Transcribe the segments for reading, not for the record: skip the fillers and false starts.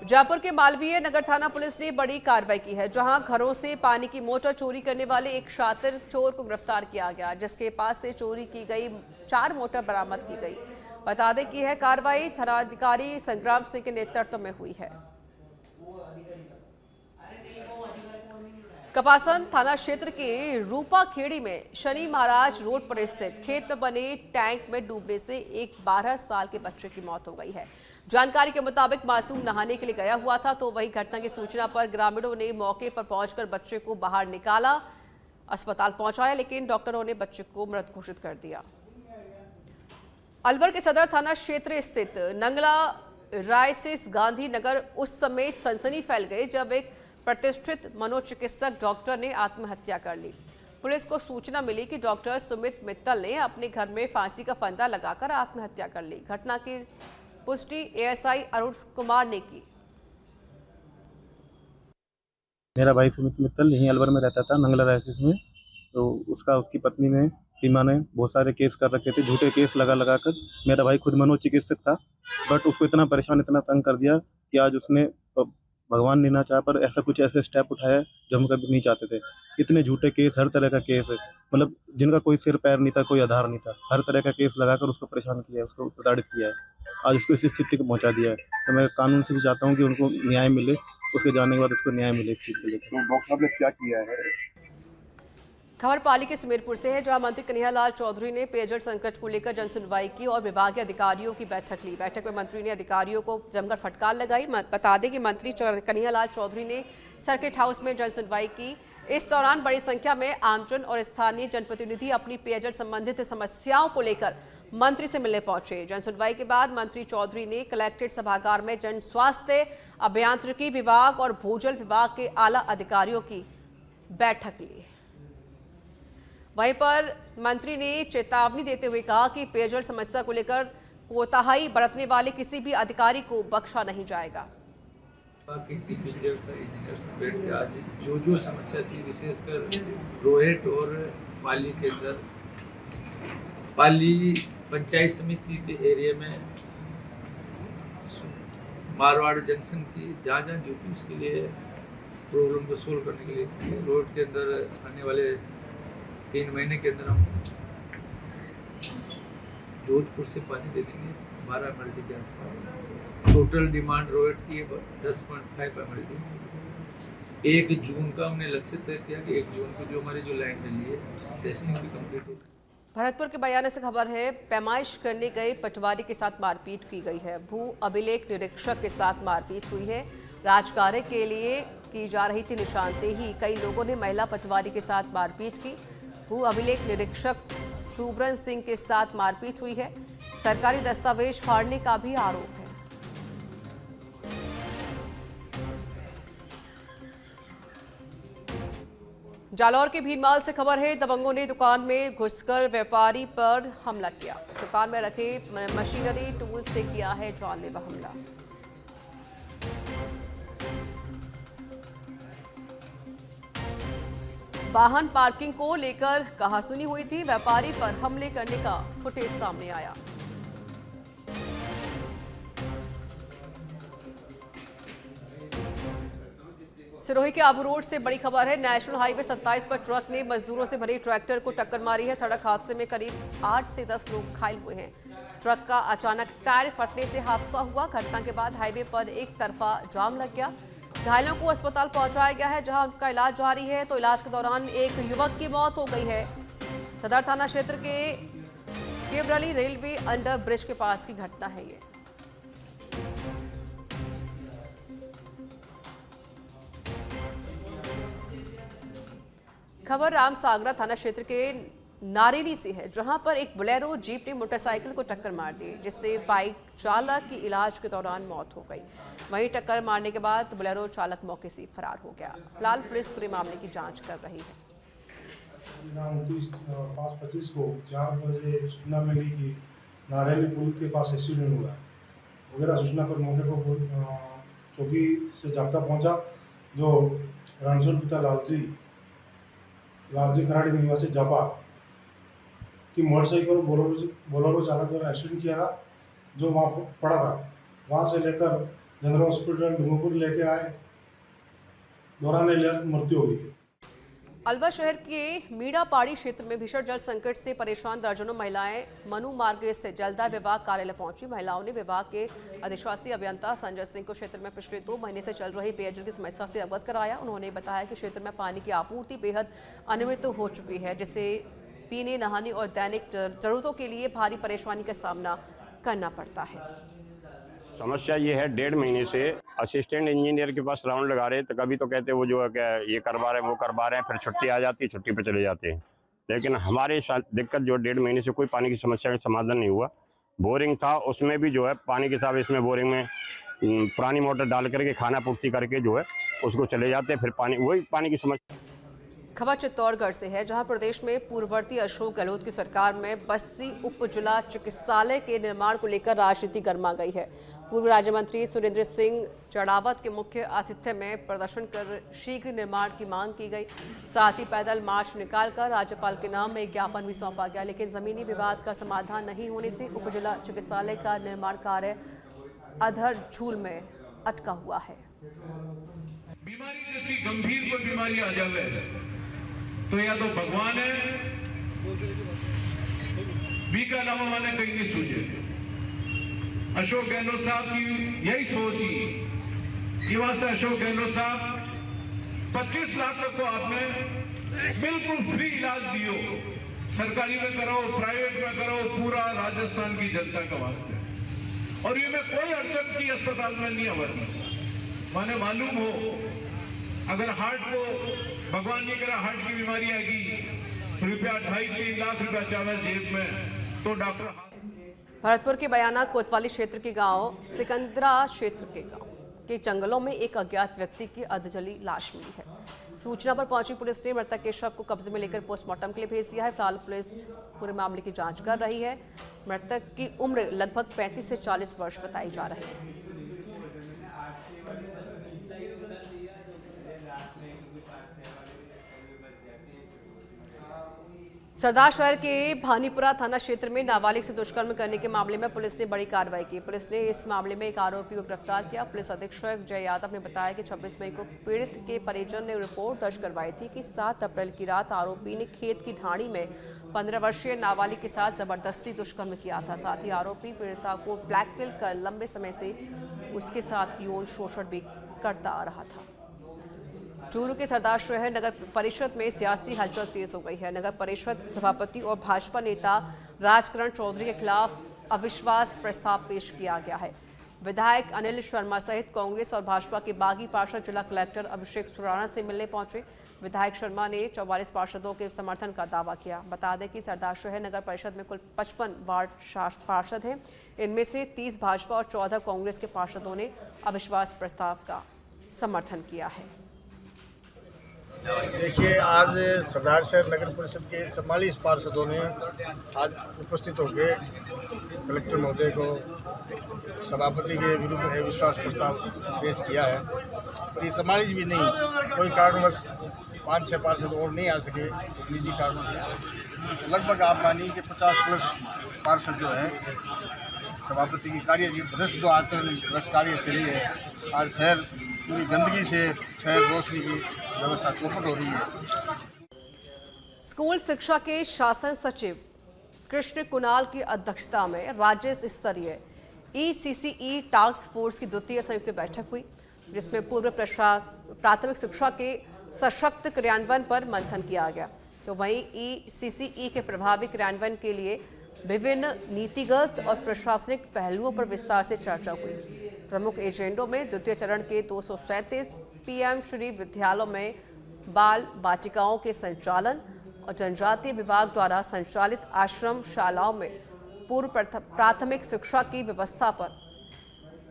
जयपुर के मालवीय नगर थाना पुलिस ने बड़ी कार्रवाई की है, जहां घरों से पानी की मोटर चोरी करने वाले एक शातिर चोर को गिरफ्तार किया गया, जिसके पास से चोरी की गई 4 मोटर बरामद की गई। बता दें कि यह कार्रवाई थानाधिकारी संग्राम सिंह के नेतृत्व में हुई है। कपासन थाना क्षेत्र के रूपा खेड़ी में शनि महाराज रोड पर स्थित खेत में बने टैंक में डूबने से एक 12 साल के बच्चे की मौत हो गई है। जानकारी के मुताबिक मासूम नहाने के लिए गया हुआ था, तो वही घटना की सूचना पर ग्रामीणों ने मौके पर पहुंचकर बच्चे को बाहर निकाला, अस्पताल पहुंचाया, लेकिन डॉक्टरों ने बच्चे को मृत घोषित कर दिया। अलवर के सदर थाना क्षेत्र स्थित नंगला रायसिस गांधी नगर उस समय सनसनी फैल गई जब एक प्रतिष्ठित मनोचिकित्सक डॉक्टर ने आत्महत्या कर ली। पुलिस को सूचना मिली कि डॉक्टर सुमित मित्तल ने अपने घर में फांसी का फंदा लगाकर आत्महत्या कर ली। घटना की पुष्टि एएसआई अरुण कुमार ने की। मेरा भाई सुमित मित्तल यहीं अलवर में रहता था, नंगला रायसिस में। तो उसकी पत्नी ने, सीमा ने बहुत सारे केस कर रखे थे, झूठे केस लगा कर। मेरा भाई खुद मनोचिकित्सक था, बट उसको इतना परेशान, इतना तंग कर दिया कि आज उसने, भगवान ने ना चाहा पर ऐसे स्टेप उठाया जो हम कभी नहीं चाहते थे। इतने झूठे केस, हर तरह का केस है, मतलब जिनका कोई सिर पैर नहीं था, कोई आधार नहीं था, हर तरह का केस लगाकर उसको परेशान किया है, उसको प्रताड़ित किया है, आज उसको इस स्थिति को पहुंचा दिया है। तो मैं कानून से भी चाहता हूँ कि उनको न्याय मिले, उसके जाने के बाद उसको न्याय मिले इस चीज़ को लेकर। तो डॉक्टर साहब ने क्या किया है? खबर पाली के सुमेरपुर से है, जहां मंत्री कन्हैयालाल चौधरी ने पेयजल संकट को लेकर जनसुनवाई की और विभागीय अधिकारियों की बैठक ली। बैठक में मंत्री ने अधिकारियों को जमकर फटकार लगाई। बता दें कि मंत्री कन्हैयालाल चौधरी ने सर्किट हाउस में जनसुनवाई की। इस दौरान बड़ी संख्या में आमजन और स्थानीय जनप्रतिनिधि अपनी पेयजल संबंधित समस्याओं को लेकर मंत्री से मिलने पहुंचे। जनसुनवाई के बाद मंत्री चौधरी ने कलेक्ट्रेट सभागार में जन स्वास्थ्य, अभियांत्रिकी विभाग और भूजल विभाग के आला अधिकारियों की बैठक ली। वहीं पर मंत्री ने चेतावनी देते हुए कहा कि पेयजल समस्या को लेकर कोताही बरतने वाले किसी भी अधिकारी को बख्शा नहीं जाएगा। बाकी चीफ इंजीनियर्स से बैठ के आज जो समस्या थी, विशेषकर रोहेट और पाली के अंदर, पाली पंचायत समिति के एरिया में मारवाड़ जंक्शन की जहाँ ड्यूटी, उसके लिए प्रॉब्लम को सोल्व करने के लिए रोड के अंदर आने वाले 3 महीने के अंदर हम जोधपुर से पानी दे देंगे 12 MLD के आसपास। टोटल डिमांड रोड की 10.5 MLD। 1 जून का हमने लक्ष्य तय किया कि 1 जून को जो हमारी जो लाइन मिली है उसकी टेस्टिंग भी कंप्लीट होगी। भरतपुर के बयाने से खबर है, पैमाइश करने गए पटवारी के साथ मारपीट की गई है। भू अभिलेख निरीक्षक के साथ मारपीट हुई है। राजकार्य के लिए की जा रही थी निशानदेही, कई लोगों ने महिला पटवारी के साथ मारपीट की। भू अभिलेख निरीक्षक सुब्रन सिंह के साथ मारपीट हुई है। सरकारी दस्तावेज फाड़ने का भी आरोप है। जालौर के भीनमाल से खबर है, दबंगों ने दुकान में घुसकर व्यापारी पर हमला किया। दुकान में रखे मशीनरी टूल से किया है जानलेवा हमला। वाहन पार्किंग को लेकर कहासुनी हुई थी, व्यापारी पर हमले करने का फुटेज सामने आया। सिरोही के आबू रोड से बड़ी खबर है, नेशनल हाईवे 27 पर ट्रक ने मजदूरों से भरे ट्रैक्टर को टक्कर मारी है। सड़क हादसे में करीब 8 से 10 लोग घायल हुए हैं। ट्रक का अचानक टायर फटने से हादसा हुआ। घटना के बाद हाईवे पर एक तरफा जाम लग गया। घायलों को अस्पताल पहुंचाया गया है, जहां उनका इलाज जारी है। तो इलाज के दौरान एक युवक की मौत हो गई है। सदर थाना क्षेत्र के केवरली रेलवे अंडर ब्रिज के पास की घटना है ये। खबर रामसागरा थाना क्षेत्र के नारेली से है, जहां पर एक बोलेरो जीप ने मोटरसाइकिल को टक्कर मार दी, जिससे बाइक चालक की इलाज के दौरान मौत हो गई। वहीं टक्कर मारने के बाद बोलेरो चालक मौके से फरार हो गया। फिलहाल पुलिस पूरे मामले की जांच कर रही है। 5:25 को 4 बजे सूचना मिली कि नारेली पुल के पास एक्सीडेंट हुआ वगैरह सूचना पर मौके पर चौकी से जाब्ता पहुंचा, जो रणसोल पिता लालजी खराड़ी निवासी जापा की मोटरसाइकिल बोलेरो चालक द्वारा एक्सीडेंट किया था, जो वहाँ पड़ा था। वहाँ से लेकर जनरल हॉस्पिटल डूंगरपुर लेके आए, दौरान इलाज मृत्यु हो गई। अलवर शहर के मीड़ापाड़ी क्षेत्र में भीषण जल संकट से परेशान दर्जनों महिलाएं मनु मार्ग स्थित जलदाय विभाग कार्यालय पहुंची। महिलाओं ने विभाग के अधिशासी अभियंता संजय सिंह को क्षेत्र में पिछले 2 महीने से चल रही पेयजल की समस्या से अवगत कराया। उन्होंने बताया कि क्षेत्र में पानी की आपूर्ति बेहद अनियमित हो चुकी है, जिससे पीने, नहाने और दैनिक जरूरतों के लिए भारी परेशानी का सामना करना पड़ता है। समस्या ये है, 1.5 महीने से असिस्टेंट इंजीनियर के पास राउंड लगा रहे तो कभी तो कहते वो जो है क्या ये करवा रहे हैं वो करवा रहे हैं, फिर छुट्टी आ जाती है, छुट्टी पे चले जाते हैं। लेकिन हमारे साथ दिक्कत जो 1.5 महीने से कोई पानी की समस्या का समाधान नहीं हुआ। बोरिंग था, उसमें भी जो है पानी के साथ इसमें बोरिंग में पुरानी मोटर डाल करके खाना पूर्ति करके जो है उसको चले जाते हैं, फिर वही पानी की समस्या। खबर चित्तौड़गढ़ से है, जहां प्रदेश में पूर्ववर्ती अशोक गहलोत की सरकार में बस्सी उप जिला चिकित्सालय के निर्माण को लेकर राजनीति गर्मा गई है। पूर्व राज्य मंत्री सुरेंद्र सिंह चढ़ावत के मुख्य आतिथ्य में प्रदर्शन कर शीघ्र निर्माण की मांग की गई। साथ ही पैदल मार्च निकालकर राज्यपाल के नाम में एक ज्ञापन भी सौंपा गया, लेकिन जमीनी विवाद का समाधान नहीं होने से उप जिला चिकित्सालय का निर्माण कार्य अधर झूल में अटका हुआ है। बीमारी जैसी गंभीर कोई बीमारी आ जावे तो या तो भगवान है, बी का अलावा माने कहीं नहीं सूझे। अशोक गहलोत साहब की यही सोच ही कि वहां से अशोक गहलोत साहब 25 लाख तक को आपने बिल्कुल फ्री इलाज दियो, सरकारी में कराओ, प्राइवेट में कराओ, पूरा राजस्थान की जनता का वास्ते। और ये में कोई अड़चन की अस्पताल में नहीं आवर। माने मालूम हो अगर हार्ट को भगवान नहीं करा हार्ट की बीमारी आएगी, रुपया 2.5-3 लाख रुपया चावल जेब में तो डॉक्टर। भरतपुर के बयाना कोतवाली क्षेत्र के गांव सिकंदरा क्षेत्र के जंगलों में एक अज्ञात व्यक्ति की अर्धजली लाश मिली है। सूचना पर पहुंची पुलिस ने मृतक के शव को कब्जे में लेकर पोस्टमार्टम के लिए भेज दिया है। फिलहाल पुलिस पूरे मामले की जांच कर रही है। मृतक की उम्र लगभग 35 से 40 वर्ष बताई जा रही है। सरदार शहर के भानीपुरा थाना क्षेत्र में नाबालिग से दुष्कर्म करने के मामले में पुलिस ने बड़ी कार्रवाई की। पुलिस ने इस मामले में एक आरोपी को गिरफ्तार किया। पुलिस अधीक्षक जय यादव ने बताया कि 26 मई को पीड़ित के परिजन ने रिपोर्ट दर्ज करवाई थी कि 7 अप्रैल की रात आरोपी ने खेत की ढाणी में 15 वर्षीय नाबालिग के साथ जबरदस्ती दुष्कर्म किया था। साथ ही आरोपी पीड़िता को ब्लैकमेल कर लंबे समय से उसके साथ यौन शोषण भी करता आ रहा था। चूरू के सरदार शहर नगर परिषद में सियासी हलचल तेज हो गई है। नगर परिषद सभापति और भाजपा नेता राजकरण चौधरी के खिलाफ अविश्वास प्रस्ताव पेश किया गया है। विधायक अनिल शर्मा सहित कांग्रेस और भाजपा के बागी पार्षद जिला कलेक्टर अभिषेक सुराणा से मिलने पहुंचे। विधायक शर्मा ने 44 पार्षदों के समर्थन का दावा किया। बता दें कि सरदार शहर नगर परिषद में कुल 55 वार्ड पार्षद हैं। इनमें से 30 भाजपा और 14 कांग्रेस के पार्षदों ने अविश्वास प्रस्ताव का समर्थन किया है। देखिए, आज सरदार शहर नगर परिषद के 44 पार्षदों ने आज उपस्थित होकर कलेक्टर महोदय को सभापति के विरुद्ध अविश्वास प्रस्ताव पेश किया है। और ये 44 भी नहीं, कोई कारणवश 5-6 पार्षद और नहीं आ सके निजी कारणों से। लगभग आप मानिए कि 50+ पार्षद जो है सभापति की कार्य भ्रष्ट जो आचरण भ्रष्ट कार्यशैली है, आज शहर पूरी गंदगी से शहर रोशनी की व्यवस्था चौपट हो रही है। स्कूल शिक्षा के शासन सचिव कृष्ण कुणाल की अध्यक्षता में राज्य स्तरीय ECCE टास्क फोर्स की द्वितीय संयुक्त बैठक हुई, जिसमें पूर्व प्राथमिक शिक्षा के सशक्त क्रियान्वयन पर मंथन किया गया। तो वहीं ECCE के प्रभावी क्रियान्वयन के लिए विभिन्न नीतिगत और प्रशासनिक पहलुओं पर विस्तार से चर्चा हुई। प्रमुख एजेंडों में द्वितीय चरण के 237 PM श्री विद्यालयों में बाल बाटिकाओं के संचालन और जनजातीय विभाग द्वारा संचालित आश्रम शालाओं में पूर्व प्राथमिक शिक्षा की व्यवस्था पर,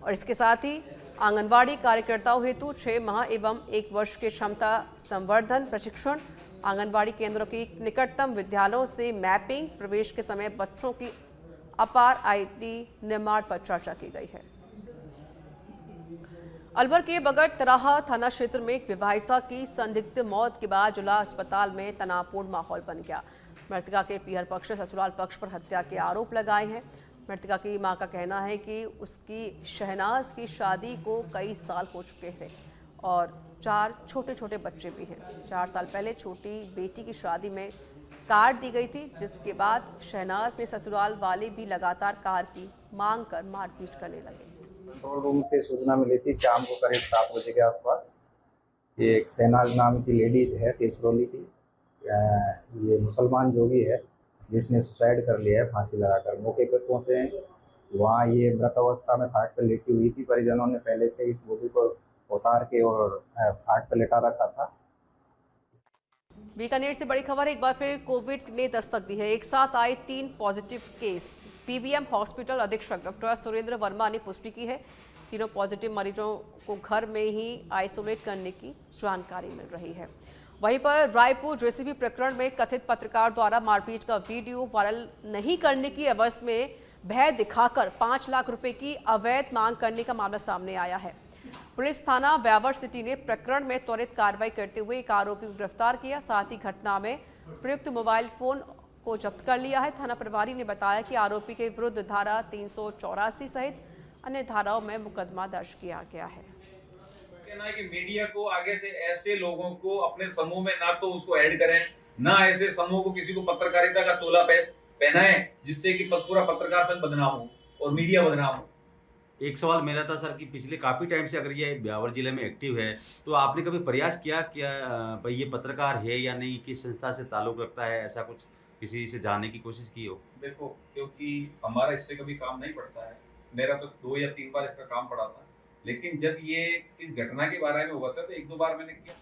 और इसके साथ ही आंगनवाड़ी कार्यकर्ताओं हेतु 6 माह एवं 1 वर्ष के क्षमता संवर्धन प्रशिक्षण, आंगनवाड़ी केंद्रों की निकटतम विद्यालयों से मैपिंग, प्रवेश के समय बच्चों की अपार ID निर्माण पर चर्चा की गई है। अलवर के बगड़ तराहा थाना क्षेत्र में एक विवाहिता की संदिग्ध मौत के बाद जिला अस्पताल में तनावपूर्ण माहौल बन गया। मृतका के पीहर पक्ष ससुराल पक्ष पर हत्या के आरोप लगाए हैं। मृतका की मां का कहना है कि उसकी शहनाज की शादी को कई साल हो चुके थे और 4 छोटे छोटे बच्चे भी हैं। 4 साल पहले छोटी बेटी की शादी में कार दी गई थी, जिसके बाद शहनाज ने ससुराल वाले भी लगातार कार की मांग कर मारपीट करने लगे। कंट्रोल रूम से सूचना मिली थी शाम को करीब 7 बजे के आसपास। ये एक शहनाज नाम की लेडीज है केसरौली की, ये मुसलमान जोगी है जिसने सुसाइड कर लिया है फांसी लगाकर। मौके पर पहुंचे हैं, वहाँ ये मृत अवस्था में खाट पर लेटी हुई थी। परिजनों ने पहले से इस बॉडी को उतार के और खाट पर लेटा रखा था। बीकानेर से बड़ी खबर, एक बार फिर कोविड ने दस्तक दी है। एक साथ आए 3 पॉजिटिव केस। पीबीएम हॉस्पिटल अधीक्षक डॉक्टर सुरेंद्र वर्मा ने पुष्टि की है। तीनों पॉजिटिव मरीजों को घर में ही आइसोलेट करने की जानकारी मिल रही है। वहीं पर रायपुर जेसीबी प्रकरण में कथित पत्रकार द्वारा मारपीट का वीडियो वायरल नहीं करने की एवज में भय दिखाकर 5 लाख रुपए की अवैध मांग करने का मामला सामने आया है। पुलिस थाना ब्यावर सिटी ने प्रकरण में त्वरित कार्रवाई करते हुए एक आरोपी को गिरफ्तार किया। साथ ही घटना में प्रयुक्त मोबाइल फोन को जब्त कर लिया है। थाना प्रभारी ने बताया कि आरोपी के विरुद्ध धारा 384 सहित अन्य धाराओं में मुकदमा दर्ज किया गया है। कहना है कि मीडिया को आगे से ऐसे लोगों को अपने समूह में ना तो उसको ऐड करें, ना ऐसे समूह को किसी को पत्रकारिता का चोला पहनाएं जिससे कि पूरा पत्रकार संघ बदनाम हो और मीडिया बदनाम हो। एक सवाल मेरा था सर कि पिछले काफ़ी टाइम से अगर ये ब्यावर जिले में एक्टिव है तो आपने कभी प्रयास किया क्या भाई ये पत्रकार है या नहीं, किस संस्था से ताल्लुक़ रखता है, ऐसा कुछ किसी से जानने की कोशिश की हो? देखो, क्योंकि हमारा इससे कभी काम नहीं पड़ता है, मेरा तो 2 या 3 बार इसका काम पड़ा था, लेकिन जब ये इस घटना के बारे में हुआ था तो 1-2 बार मैंने किया।